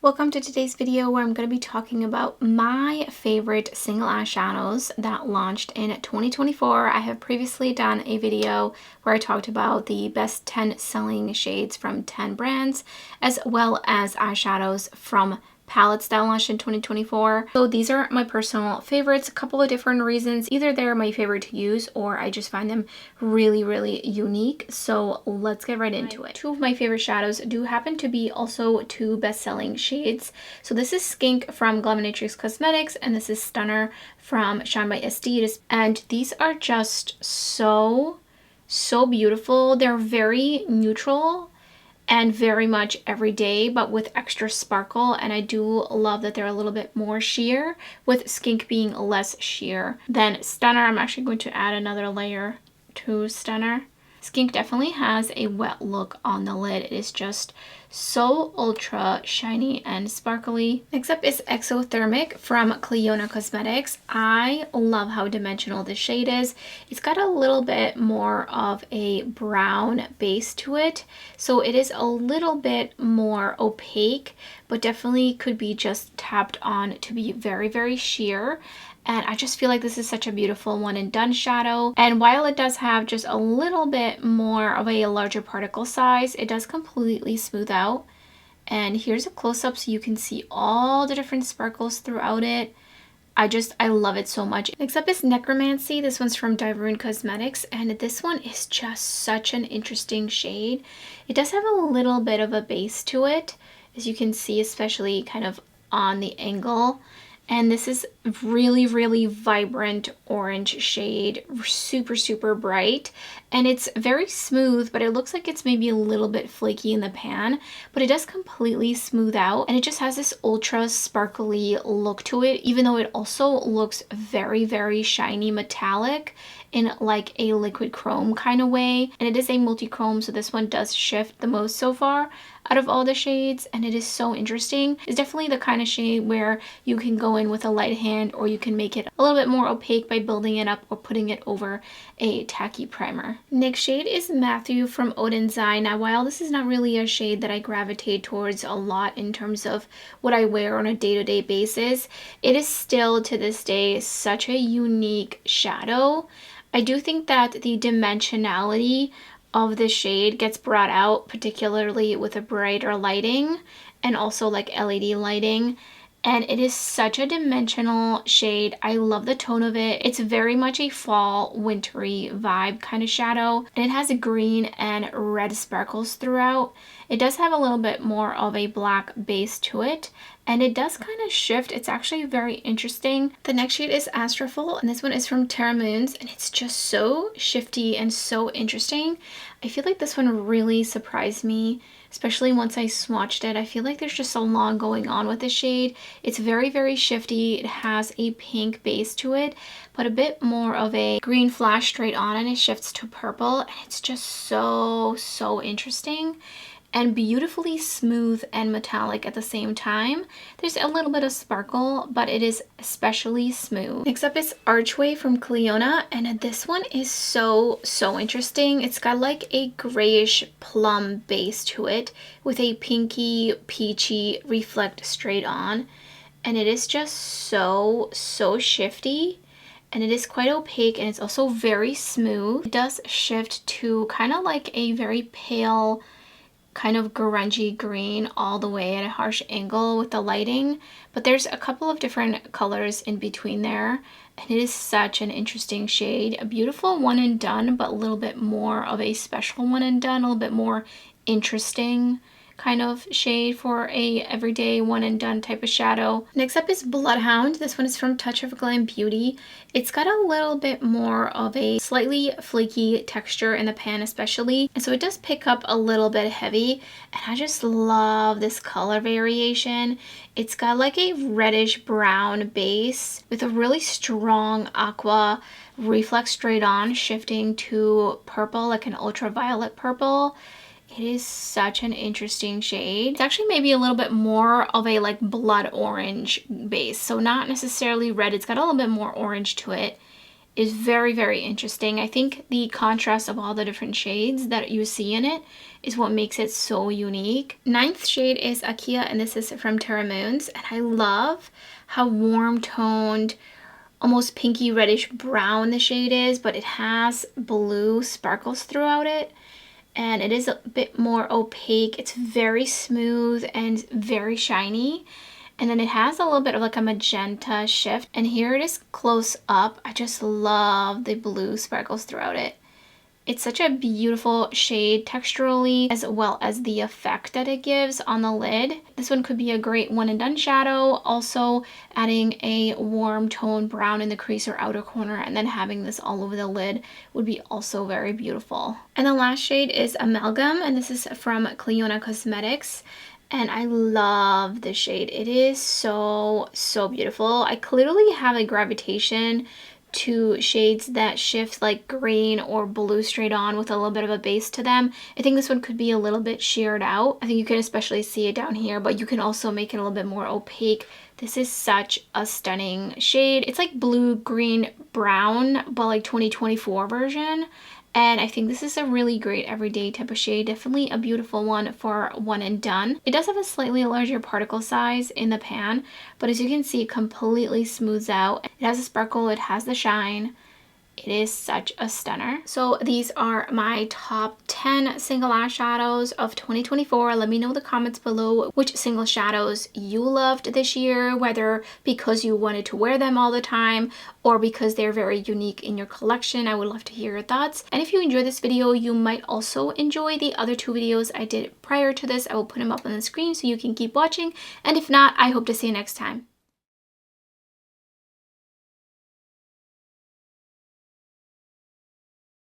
Welcome to today's video where I'm going to be talking about my favorite single eyeshadows that launched in 2024. I have previously done a video where I talked about the best 10 selling shades from 10 brands, as well as eyeshadows from palettes that launched in 2024. So these are my personal favorites, a couple of different reasons. Either they're my favorite to use or I just find them really unique. So let's get right into it. Two of my favorite shadows do happen to be also two best-selling shades. So this is Skink from Glaminatrix Cosmetics and this is Stunner from ShineBySD. And these are just so beautiful. They're very neutral and very much everyday, but with extra sparkle, and I do love that they're a little bit more sheer, with Skink being less sheer than Stunner. I'm actually going to add another layer to Stunner. Skink definitely has a wet look on the lid. It is just so ultra shiny and sparkly. Next up is Exothermic from Clionadh Cosmetics. I love how dimensional this shade is. It's got a little bit more of a brown base to it, so it is a little bit more opaque, but definitely could be just tapped on to be very sheer. And I just feel like this is such a beautiful one and done shadow. And while it does have just a little bit more of a larger particle size, it does completely smooth out. And here's a close-up so you can see all the different sparkles throughout it. I love it so much. Next up is Necromancy. This one's from Dieverune Cosmetics, and this one is just such an interesting shade. It does have a little bit of a base to it, as you can see, especially kind of on the angle. And this is really vibrant orange shade, super bright, and it's very smooth, but it looks like it's maybe a little bit flaky in the pan, but it does completely smooth out, and it just has this ultra sparkly look to it, even though it also looks very shiny metallic in like a liquid chrome kind of way. And it is a multi-chrome, so this one does shift the most so far out of all the shades, and it is so interesting. It's definitely the kind of shade where you can go in with a light hand, or you can make it a little bit more opaque by building it up or putting it over a tacky primer. Next shade is Matthew from Oden. Now, while this is not really a shade that I gravitate towards a lot in terms of what I wear on a day-to-day basis, it is still to this day such a unique shadow. I do think that the dimensionality of the shade gets brought out, particularly with a brighter lighting and also like LED lighting. And it is such a dimensional shade. I love the tone of it. It's very much a fall wintry vibe kind of shadow, and it has green and red sparkles throughout. It does have a little bit more of a black base to it, and it does kind of shift. It's actually very interesting. The next shade is Atrophel, and this one is from Terra, and it's just so shifty and so interesting. I feel like this one really surprised me, especially once I swatched it. I feel like there's just a lot going on with the shade. It's very shifty. It has a pink base to it, but a bit more of a green flash straight on, and it shifts to purple, and it's just so interesting and beautifully smooth and metallic at the same time. There's a little bit of sparkle, but it is especially smooth. Next up is Archway from Clionadh, and this one is so interesting. It's got like a grayish plum base to it with a pinky peachy reflect straight on, and it is just so shifty. And it is quite opaque, and it's also very smooth. It does shift to kind of like a very pale kind of grungy green all the way at a harsh angle with the lighting, but there's a couple of different colors in between there, and it is such an interesting shade. A beautiful one and done, but a little bit more of a special one and done, a little bit more interesting kind of shade for a everyday one and done type of shadow. Next up is Bloodhound. This one is from Touch of Glam Beauty. It's got a little bit more of a slightly flaky texture in the pan especially, and so it does pick up a little bit heavy, and I just love this color variation. It's got like a reddish brown base with a really strong aqua reflex straight on, shifting to purple, like an ultraviolet purple. It is such an interesting shade. It's actually maybe a little bit more of a like blood orange base, so not necessarily red. It's got a little bit more orange to it. is very, very interesting. I think the contrast of all the different shades that you see in it is what makes it so unique. Ninth shade is Aquilla, and this is from Terra Moons, and I love how warm toned, almost pinky reddish brown the shade is, but it has blue sparkles throughout it, and it is a bit more opaque. It's very smooth and very shiny. And then it has a little bit of like a magenta shift. And here it is close up. I just love the blue sparkles throughout it. It's such a beautiful shade texturally, as well as the effect that it gives on the lid. This one could be a great one and done shadow. Also adding a warm tone brown in the crease or outer corner, and then having this all over the lid would be also very beautiful. And the last shade is Amalgam, and this is from Clionadh Cosmetics. And I love this shade. It is so, so beautiful. I clearly have a gravitation to shades that shift like green or blue straight on with a little bit of a base to them. I think this one could be a little bit sheared out. I think you can especially see it down here, but you can also make it a little bit more opaque. This is such a stunning shade. It's like blue, green, brown, but like 2024 version. And I think this is a really great everyday type of shade. Definitely a beautiful one for one and done. It does have a slightly larger particle size in the pan, but as you can see, it completely smooths out. It has a sparkle, it has the shine. It is such a stunner. So these are my top 10 single lash shadows of 2024. Let me know in the comments below which single shadows you loved this year, whether because you wanted to wear them all the time or because they're very unique in your collection. I would love to hear your thoughts. And if you enjoyed this video, you might also enjoy the other two videos I did prior to this. I will put them up on the screen so you can keep watching. And if not, I hope to see you next time.